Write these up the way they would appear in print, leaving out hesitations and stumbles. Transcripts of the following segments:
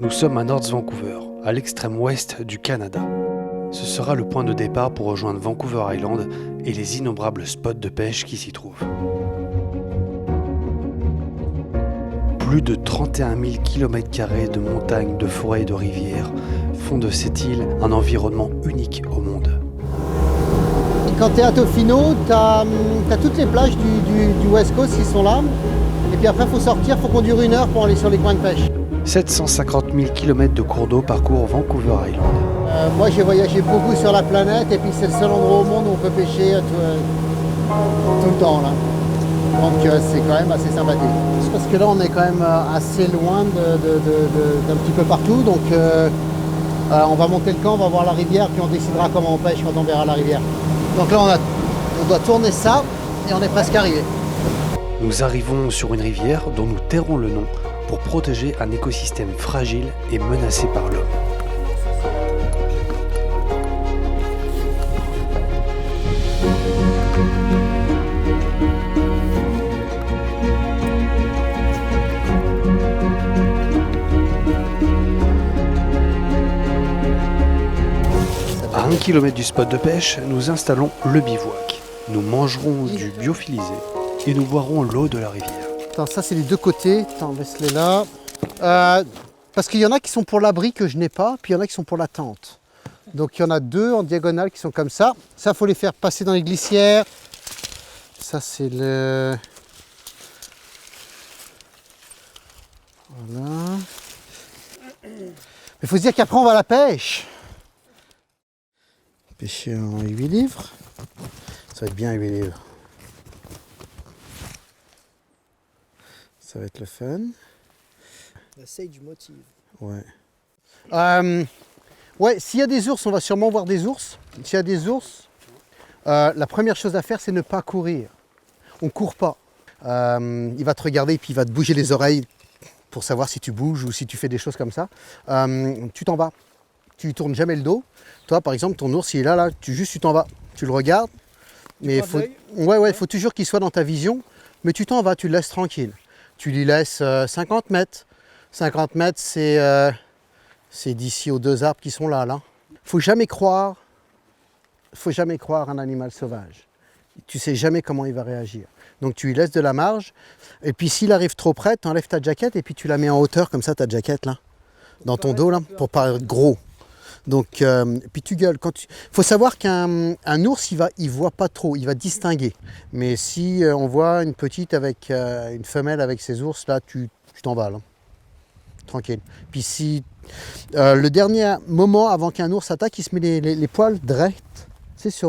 Nous sommes à North Vancouver, à l'extrême ouest du Canada. Ce sera le point de départ pour rejoindre Vancouver Island et les innombrables spots de pêche qui s'y trouvent. Plus de 31 000 km² de montagnes, de forêts et de rivières font de cette île un environnement unique au monde. Quand tu es à Tofino, tu as toutes les plages du West Coast qui sont là. Et puis après, il faut sortir, il faut conduire 1 heure pour aller sur les coins de pêche. 750 000 km de cours d'eau parcourent Vancouver Island. Moi, j'ai voyagé beaucoup sur la planète et puis c'est le seul endroit au monde où on peut pêcher tout le temps, là. Donc c'est quand même assez sympathique. C'est parce que là, on est quand même assez loin d'un petit peu partout. Donc on va monter le camp, on va voir la rivière, puis on décidera comment on pêche quand on verra la rivière. Donc là, on doit tourner ça et on est presque arrivé. Nous arrivons sur une rivière dont nous tairons le nom pour protéger un écosystème fragile et menacé par l'homme. À 1 km du spot de pêche, nous installons le bivouac. Nous mangerons du biophilisé et nous boirons l'eau de la rivière. Attends, ça c'est les deux côtés. Attends, laisse-les là. Parce qu'il y en a qui sont pour l'abri que je n'ai pas, puis il y en a qui sont pour la tente. Donc il y en a 2 en diagonale qui sont comme ça. Ça, il faut les faire passer dans les glissières. Ça, c'est le... Voilà. Mais il faut se dire qu'après, on va à la pêche. Pêcher en 8 livres. Ça va être bien 8 livres. Ça va être le fun. La sage motive. Ouais. Ouais, s'il y a des ours, on va sûrement voir des ours. S'il y a des ours, la première chose à faire, c'est ne pas courir. On ne court pas. Il va te regarder et puis il va te bouger les oreilles pour savoir si tu bouges ou si tu fais des choses comme ça. Tu t'en vas. Tu lui tournes jamais le dos. Toi, par exemple, ton ours, il est là, tu t'en vas. Tu le regardes. Mais il faut toujours qu'il soit dans ta vision. Mais tu t'en vas, tu le laisses tranquille. Tu lui laisses 50 mètres. 50 mètres, c'est d'ici aux 2 arbres qui sont là. Faut jamais croire un animal sauvage. Tu sais jamais comment il va réagir. Donc tu lui laisses de la marge. Et puis s'il arrive trop près, tu enlèves ta jaquette et puis tu la mets en hauteur comme ça, ta jaquette là, dans ton dos là, pour paraître gros. Donc puis tu gueules. Faut savoir qu'un ours, il voit pas trop, il va distinguer. Mais si on voit une petite avec une femelle avec ses ours, là, tu t'en vas là. Tranquille. Puis si le dernier moment avant qu'un ours attaque, il se met les poils directs, tu sais,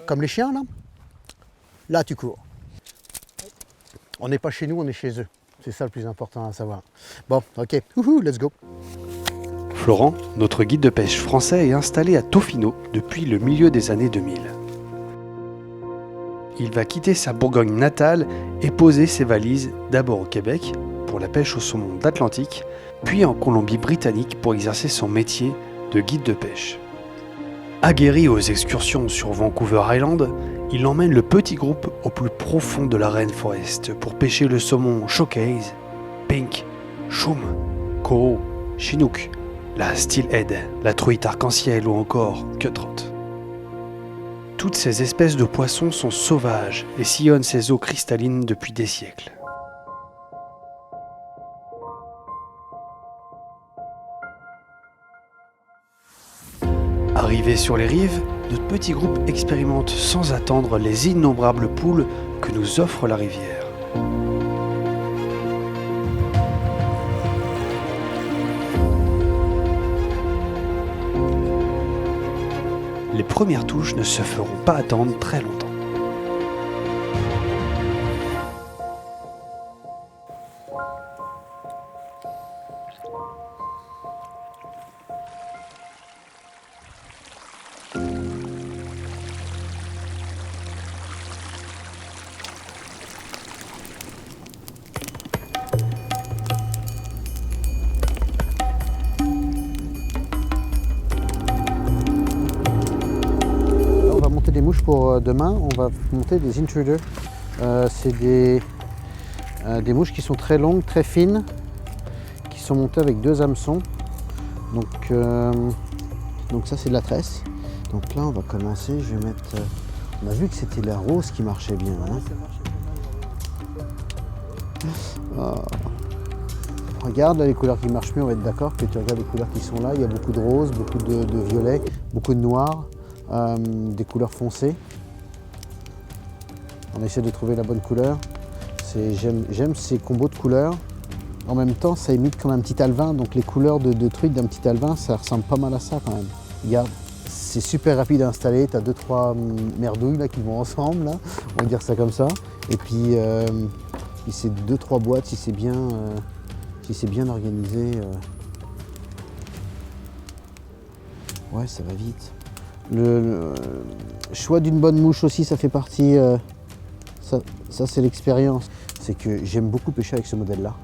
comme les chiens là. Là, tu cours. On n'est pas chez nous, on est chez eux. C'est ça le plus important à savoir. Bon, ok, let's go. Florent, notre guide de pêche français, est installé à Tofino depuis le milieu des années 2000. Il va quitter sa Bourgogne natale et poser ses valises d'abord au Québec pour la pêche au saumon d'Atlantique, puis en Colombie-Britannique pour exercer son métier de guide de pêche. Aguerri aux excursions sur Vancouver Island, il emmène le petit groupe au plus profond de la Rainforest pour pêcher le saumon Showcase, Pink, Choum, Koro, Chinook, la Steelhead, la truite arc-en-ciel ou encore Cutthroat. Toutes ces espèces de poissons sont sauvages et sillonnent ces eaux cristallines depuis des siècles. Arrivé sur les rives, notre petit groupe expérimente sans attendre les innombrables poules que nous offre la rivière. Les premières touches ne se feront pas attendre très longtemps. Des mouches pour demain, on va monter des intruders. C'est des mouches qui sont très longues, très fines, qui sont montés avec 2 hameçons. Donc ça c'est de la tresse. Donc là on va commencer, je vais mettre... on a vu que c'était la rose qui marchait bien. Hein. Oh. Regarde là, les couleurs qui marchent mieux, on va être d'accord que tu regardes les couleurs qui sont là. Il y a beaucoup de rose, beaucoup de violet, beaucoup de noir, des couleurs foncées. On essaie de trouver la bonne couleur. J'aime ces combos de couleurs. En même temps, ça imite comme un petit alvin. Donc les couleurs de trucs d'un petit alvin, ça ressemble pas mal à ça quand même. Regarde, c'est super rapide à installer. Tu as 2-3 merdouilles là, qui vont ensemble, là. On va dire ça comme ça. Et puis c'est 2-3 boîtes si c'est bien, organisé. Ouais, ça va vite. Le choix d'une bonne mouche aussi, ça fait partie. Ça c'est l'expérience. C'est que j'aime beaucoup pêcher avec ce modèle-là.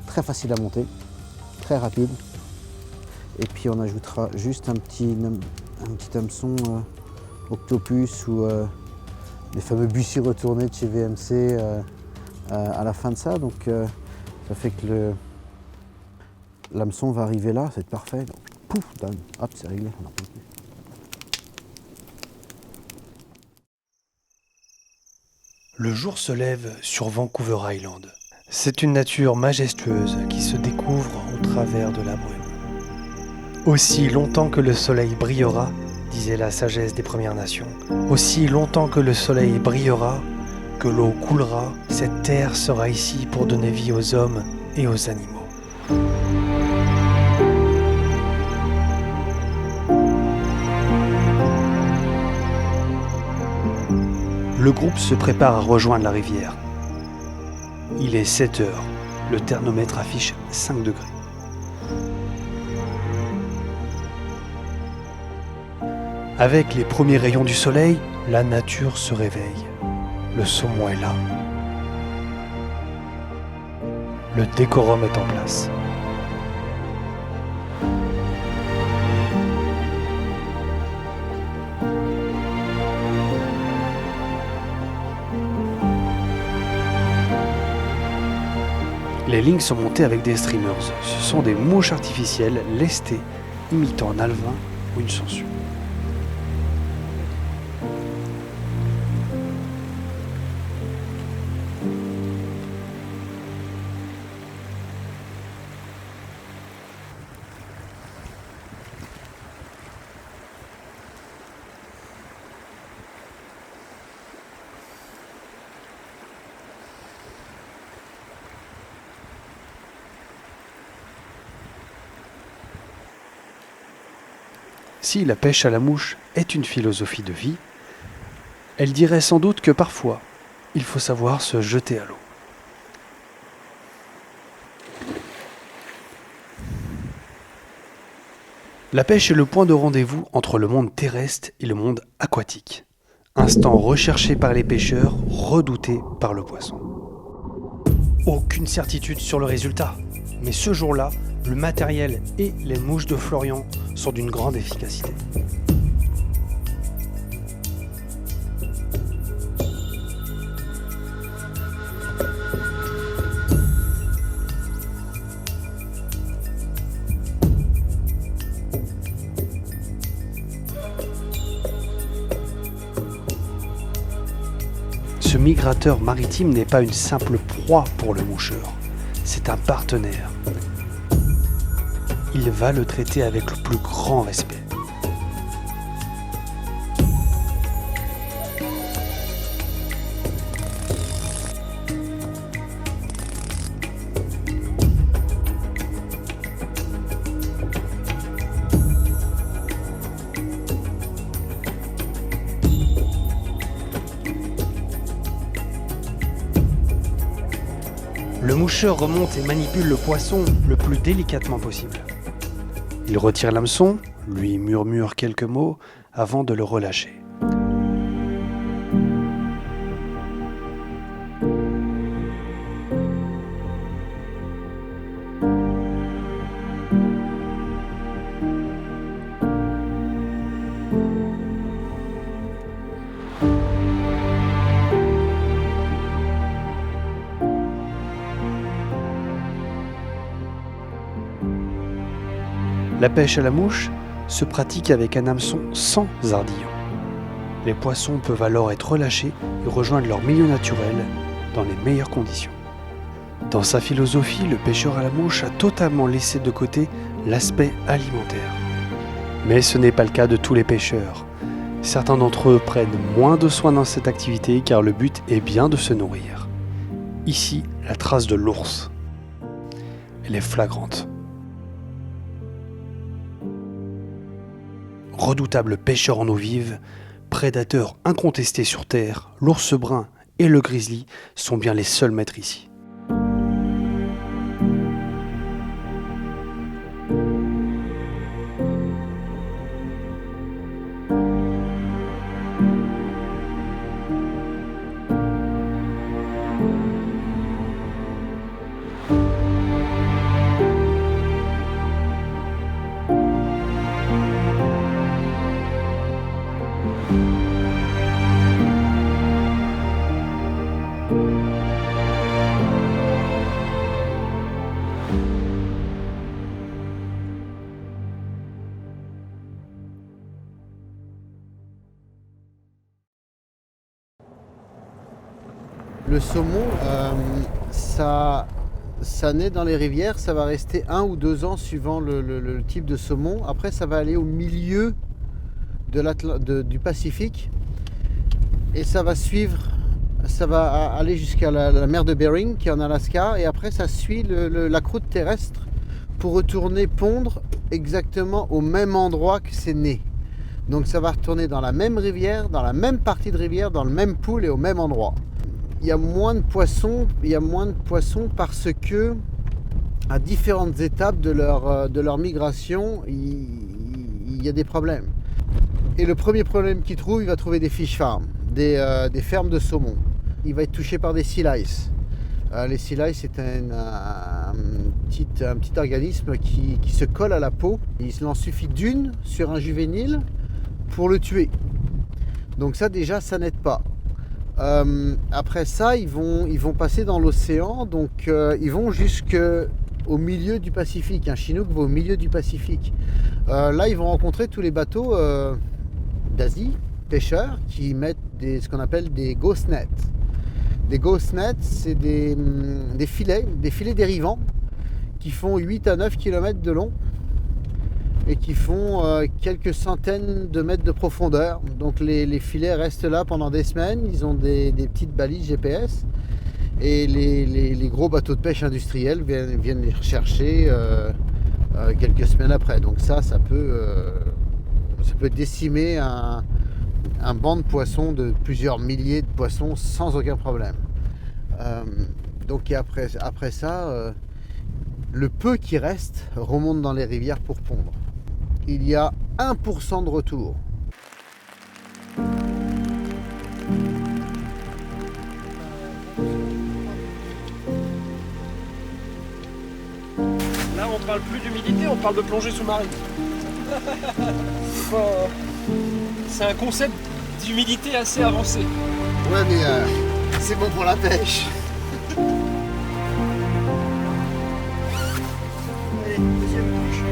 Très facile à monter, très rapide. Et puis on ajoutera juste un petit hameçon octopus ou les fameux bussy retournés de chez VMC à la fin de ça. Donc ça fait que l'hameçon va arriver là, c'est parfait. Donc, pouf, done. Hop, c'est réglé. On en peut plus. Le jour se lève sur Vancouver Island. C'est une nature majestueuse qui se découvre au travers de la brume. Aussi longtemps que le soleil brillera, disait la sagesse des Premières Nations, aussi longtemps que le soleil brillera, que l'eau coulera, cette terre sera ici pour donner vie aux hommes et aux animaux. Le groupe se prépare à rejoindre la rivière. Il est 7 heures. Le thermomètre affiche 5 degrés. Avec les premiers rayons du soleil, la nature se réveille. Le saumon est là. Le décorum est en place. Les lignes sont montées avec des streamers. Ce sont des mouches artificielles lestées, imitant un alvin ou une sangsue. Si la pêche à la mouche est une philosophie de vie, elle dirait sans doute que parfois, il faut savoir se jeter à l'eau. La pêche est le point de rendez-vous entre le monde terrestre et le monde aquatique. Instant recherché par les pêcheurs, redouté par le poisson. Aucune certitude sur le résultat, mais ce jour-là, le matériel et les mouches de Florian sont d'une grande efficacité. Ce migrateur maritime n'est pas une simple proie pour le moucheur, c'est un partenaire. Il va le traiter avec le plus grand respect. Le moucheur remonte et manipule le poisson le plus délicatement possible. Il retire l'hameçon, lui murmure quelques mots avant de le relâcher. La pêche à la mouche se pratique avec un hameçon sans ardillon. Les poissons peuvent alors être relâchés et rejoindre leur milieu naturel dans les meilleures conditions. Dans sa philosophie, le pêcheur à la mouche a totalement laissé de côté l'aspect alimentaire. Mais ce n'est pas le cas de tous les pêcheurs. Certains d'entre eux prennent moins de soin dans cette activité car le but est bien de se nourrir. Ici, la trace de l'ours. Elle est flagrante. Redoutable pêcheur en eau vive, prédateur incontesté sur Terre, l'ours brun et le grizzly sont bien les seuls maîtres ici. Le saumon, ça naît dans les rivières, ça va rester 1 ou 2 ans suivant le type de saumon. Après, ça va aller au milieu du Pacifique et ça va suivre, ça va aller jusqu'à la mer de Bering qui est en Alaska et après ça suit la croûte terrestre pour retourner pondre exactement au même endroit que c'est né. Donc ça va retourner dans la même rivière, dans la même partie de rivière, dans le même pool et au même endroit. Il y a moins de poissons, parce que à différentes étapes de leur migration, il y a des problèmes. Et le premier problème qu'il trouve, il va trouver des fish farms, des fermes de saumon. Il va être touché par des sea lice. Les sea lice, c'est un petit organisme qui se colle à la peau. Il en suffit d'une sur un juvénile pour le tuer. Donc ça déjà, ça n'aide pas. Après ça, ils vont passer dans l'océan, donc ils vont jusqu'au milieu du Pacifique. Un Chinook va au milieu du Pacifique. Là, ils vont rencontrer tous les bateaux d'Asie, pêcheurs, qui mettent ce qu'on appelle des ghost nets. Des ghost nets, c'est des filets dérivants qui font 8 à 9 km de long et qui font quelques centaines de mètres de profondeur. Donc les filets restent là pendant des semaines, ils ont des petites balises GPS et les gros bateaux de pêche industriels viennent les rechercher quelques semaines après. Donc ça peut décimer un banc de poissons de plusieurs milliers de poissons sans aucun problème. Donc après ça, le peu qui reste remonte dans les rivières pour pondre. Il y a 1% de retour. Là, on parle plus d'humidité, on parle de plongée sous-marine. C'est un concept d'humidité assez avancé. Ouais, mais c'est bon pour la pêche. Allez, deuxième couche.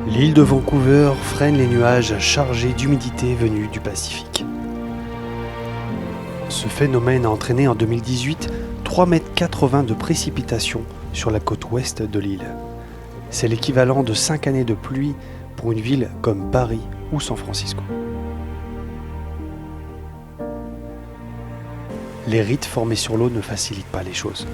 L'île de Vancouver freine les nuages chargés d'humidité venus du Pacifique. Ce phénomène a entraîné en 2018 3,80 m de précipitations sur la côte ouest de l'île. C'est l'équivalent de 5 années de pluie pour une ville comme Paris ou San Francisco. Les rites formés sur l'eau ne facilitent pas les choses.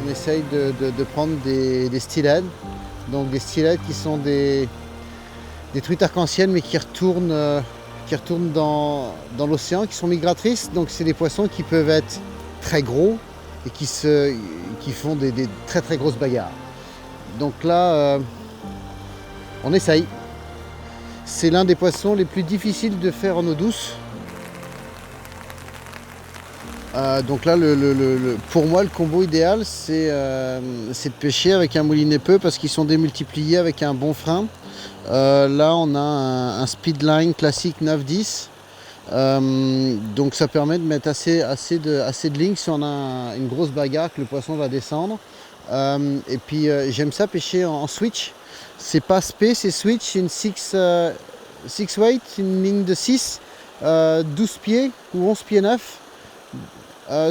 On essaye de prendre des steelhead, donc des steelhead qui sont des truites arc-en-ciel mais qui retournent dans l'océan, qui sont migratrices. Donc c'est des poissons qui peuvent être très gros et qui font des très très grosses bagarres. Donc là, on essaye. C'est l'un des poissons les plus difficiles de faire en eau douce. Donc là, pour moi, le combo idéal, c'est de pêcher avec un moulinet peu parce qu'ils sont démultipliés avec un bon frein. Là, on a un speedline classique 9-10. Donc ça permet de mettre assez de lignes si on a une grosse bagarre que le poisson va descendre. Et puis j'aime ça pêcher en switch. C'est pas spé, c'est switch, c'est une 6 weight, une ligne de 6, 12 pieds ou 11 pieds 9.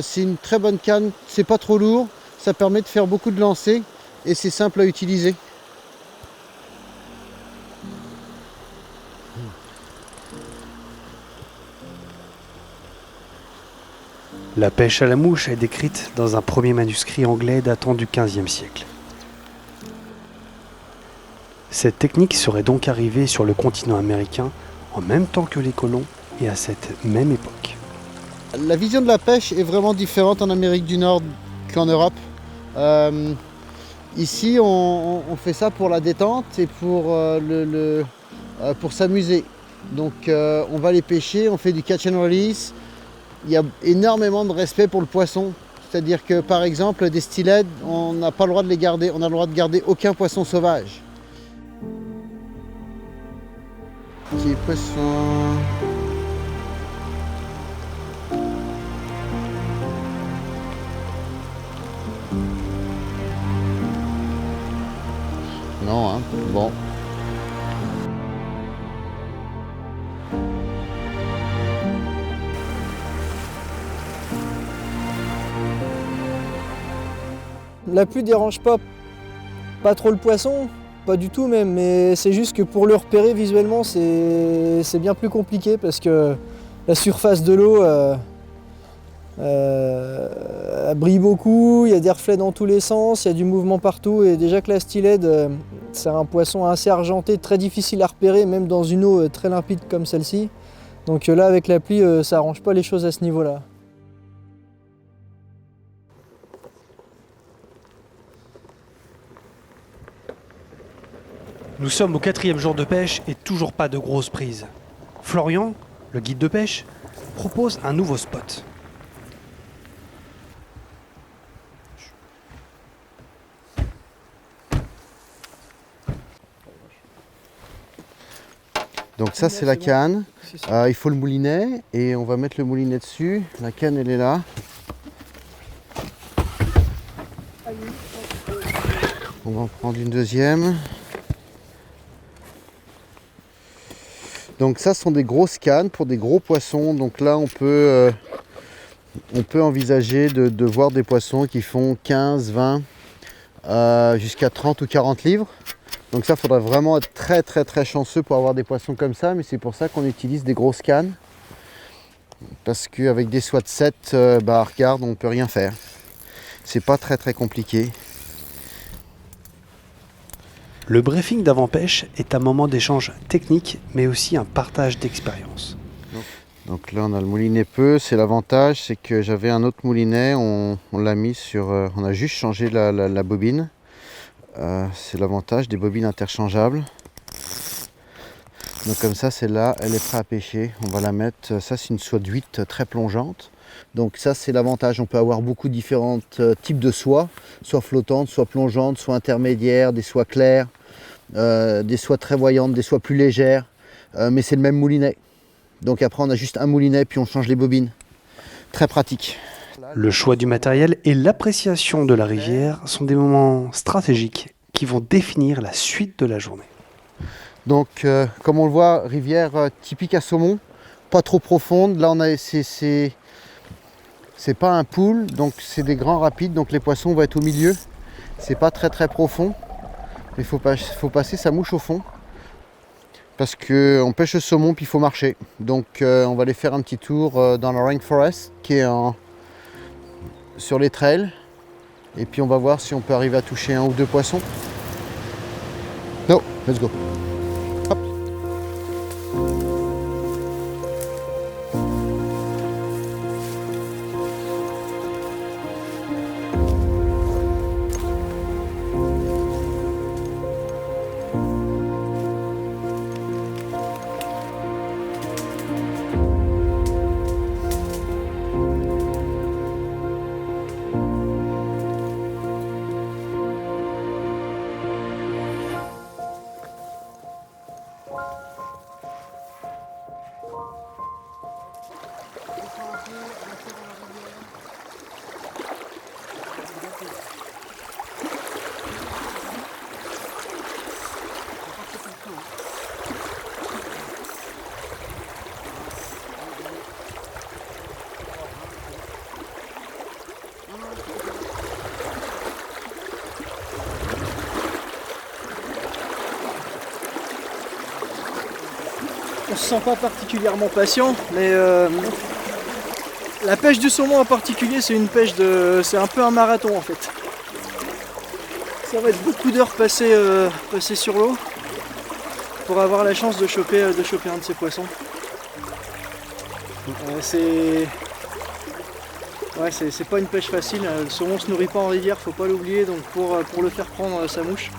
C'est une très bonne canne, c'est pas trop lourd, ça permet de faire beaucoup de lancers et c'est simple à utiliser. La pêche à la mouche est décrite dans un premier manuscrit anglais datant du XVe siècle. Cette technique serait donc arrivée sur le continent américain en même temps que les colons et à cette même époque. La vision de la pêche est vraiment différente en Amérique du Nord qu'en Europe. Ici, on fait ça pour la détente et pour s'amuser. Donc on va les pêcher, on fait du catch and release. Il y a énormément de respect pour le poisson. C'est-à-dire que par exemple, des steelheads, on n'a pas le droit de les garder, on a le droit de garder aucun poisson sauvage. Petit poisson. Non, hein, bon. La pluie dérange pas trop le poisson, pas du tout même, mais c'est juste que pour le repérer visuellement, c'est bien plus compliqué parce que la surface de l'eau elle brille beaucoup, il y a des reflets dans tous les sens, il y a du mouvement partout et déjà que la steelhead, c'est un poisson assez argenté, très difficile à repérer, même dans une eau très limpide comme celle-ci. Donc là, avec la pluie, ça arrange pas les choses à ce niveau-là. Nous sommes au 4e jour de pêche et toujours pas de grosses prises. Florian, le guide de pêche, propose un nouveau spot. Donc ça c'est la canne, il faut le moulinet et on va mettre le moulinet dessus. La canne elle est là. On va en prendre une deuxième. Donc ça ce sont des grosses cannes pour des gros poissons. Donc là on peut envisager de voir des poissons qui font 15, 20, jusqu'à 30 ou 40 livres. Donc ça, il faudra vraiment être très chanceux pour avoir des poissons comme ça, mais c'est pour ça qu'on utilise des grosses cannes. Parce qu'avec des soies de 7, regarde, on ne peut rien faire. C'est pas très compliqué. Le briefing d'avant-pêche est un moment d'échange technique, mais aussi un partage d'expérience. Donc là, on a le moulinet peu. C'est l'avantage, c'est que j'avais un autre moulinet, on l'a mis sur... on a juste changé la bobine. C'est l'avantage des bobines interchangeables. Donc comme ça, celle-là, elle est prête à pêcher. On va la mettre, ça c'est une soie de 8 très plongeante. Donc ça c'est l'avantage, on peut avoir beaucoup de différents types de soies, soit flottantes, soit plongeantes, soit intermédiaires, des soies claires, des soies très voyantes, des soies plus légères, mais c'est le même moulinet. Donc après on a juste un moulinet puis on change les bobines. Très pratique. Le choix du matériel et l'appréciation de la rivière sont des moments stratégiques qui vont définir la suite de la journée. Donc comme on le voit, rivière typique à saumon, pas trop profonde. Là c'est pas un pool, donc c'est des grands rapides, donc les poissons vont être au milieu. C'est pas très profond. Il faut passer sa mouche au fond. Parce qu'on pêche le saumon puis il faut marcher. Donc on va aller faire un petit tour dans la rainforest qui est sur les trails. Et puis on va voir si on peut arriver à toucher un ou deux poissons. No, let's go. Hop. On se sent pas particulièrement patient, mais la pêche du saumon en particulier, c'est une pêche c'est un peu un marathon en fait. Ça va être beaucoup d'heures passées sur l'eau pour avoir la chance de choper un de ces poissons. C'est pas une pêche facile. Le saumon se nourrit pas en rivière, faut pas l'oublier. Donc pour le faire prendre sa mouche,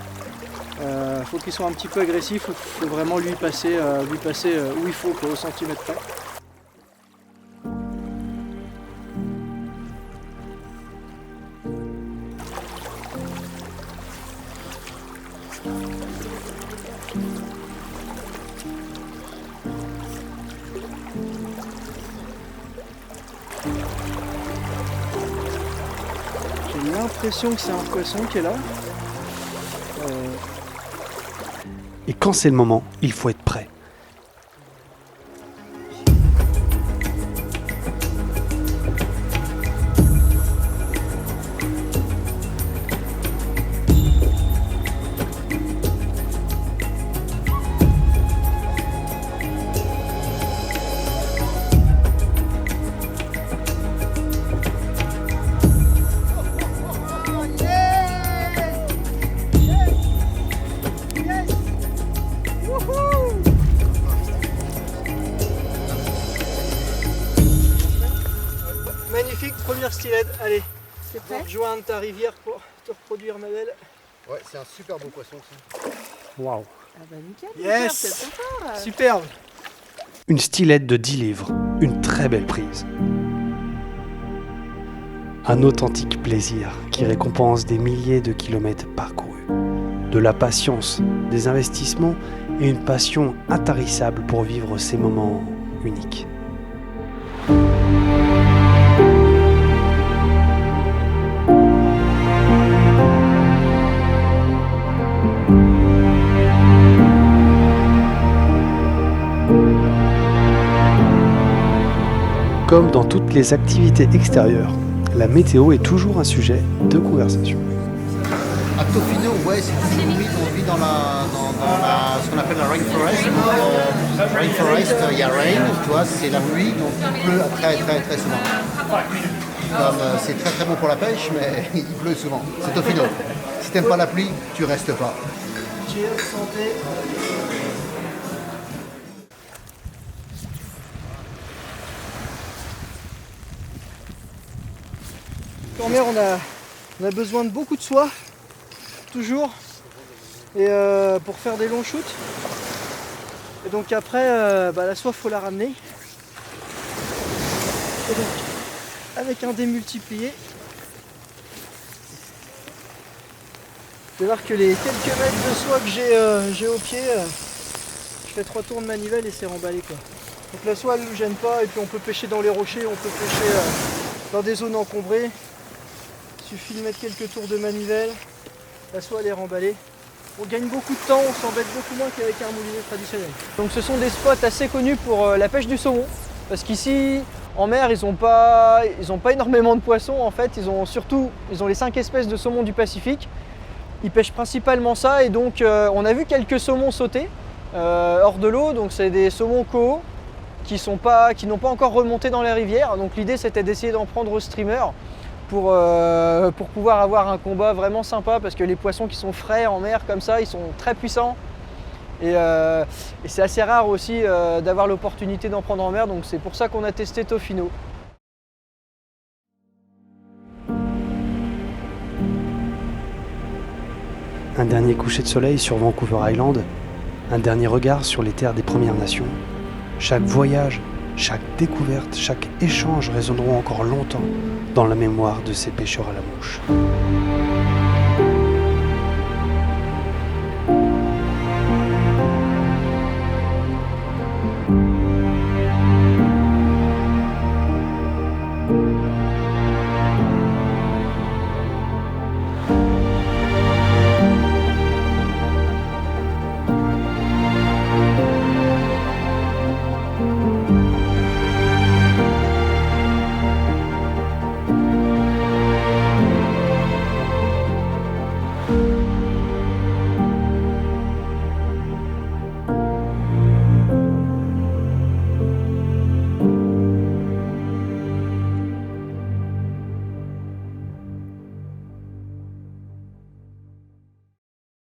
faut qu'il soit un petit peu agressif. Faut vraiment lui passer où il faut, quoi, au centimètre près. J'ai l'impression que c'est un poisson qui est là. Et quand c'est le moment, il faut être prêt. Magnifique, première stylette. Allez, C'est prêt? rejoindre ta rivière pour te reproduire, ma belle. Ouais, c'est un super beau poisson ça. Waouh! Ah bah nickel, Yes. c'est trop fort. Superbe. Une stylette de 10 livres, une très belle prise. Un authentique plaisir qui récompense des milliers de kilomètres parcourus. De la patience, des investissements et une passion intarissable pour vivre ces moments uniques. Comme dans toutes les activités extérieures, la météo est toujours un sujet de conversation. À Tofino, ouais, c'est toujours humide. On vit dans ce qu'on appelle la rainforest. Donc, rainforest, il y a rain, tu vois, c'est la pluie, donc il pleut très très souvent. Comme c'est très très bon pour la pêche, mais il pleut souvent. C'est Tofino. Si t'aimes pas la pluie, tu restes pas. Cheers, santé. En mer, on a besoin de beaucoup de soie, toujours, et pour faire des longs shoots. Et donc après, la soie, faut la ramener. Et donc, avec un démultiplié, je vais voir que les quelques mètres de soie que j'ai au pied, je fais 3 tours de manivelle et c'est remballé, quoi. Donc la soie, elle ne nous gêne pas, et puis on peut pêcher dans les rochers, on peut pêcher dans des zones encombrées. Il suffit de mettre quelques tours de manivelle, la soie elle est remballée. On gagne beaucoup de temps, on s'embête beaucoup moins qu'avec un moulinet traditionnel. Donc ce sont des spots assez connus pour la pêche du saumon, parce qu'ici en mer ils n'ont pas énormément de poissons en fait, ils ont les 5 espèces de saumons du Pacifique. Ils pêchent principalement ça et donc on a vu quelques saumons sauter hors de l'eau, donc c'est des saumons coho qui n'ont pas encore remonté dans les rivières. Donc l'idée c'était d'essayer d'en prendre au streamer pour pouvoir avoir un combat vraiment sympa, parce que les poissons qui sont frais en mer comme ça, ils sont très puissants. Et c'est assez rare aussi d'avoir l'opportunité d'en prendre en mer, donc c'est pour ça qu'on a testé Tofino. Un dernier coucher de soleil sur Vancouver Island, un dernier regard sur les terres des Premières Nations. Chaque voyage, chaque découverte, chaque échange résonneront encore longtemps dans la mémoire de ces pêcheurs à la mouche.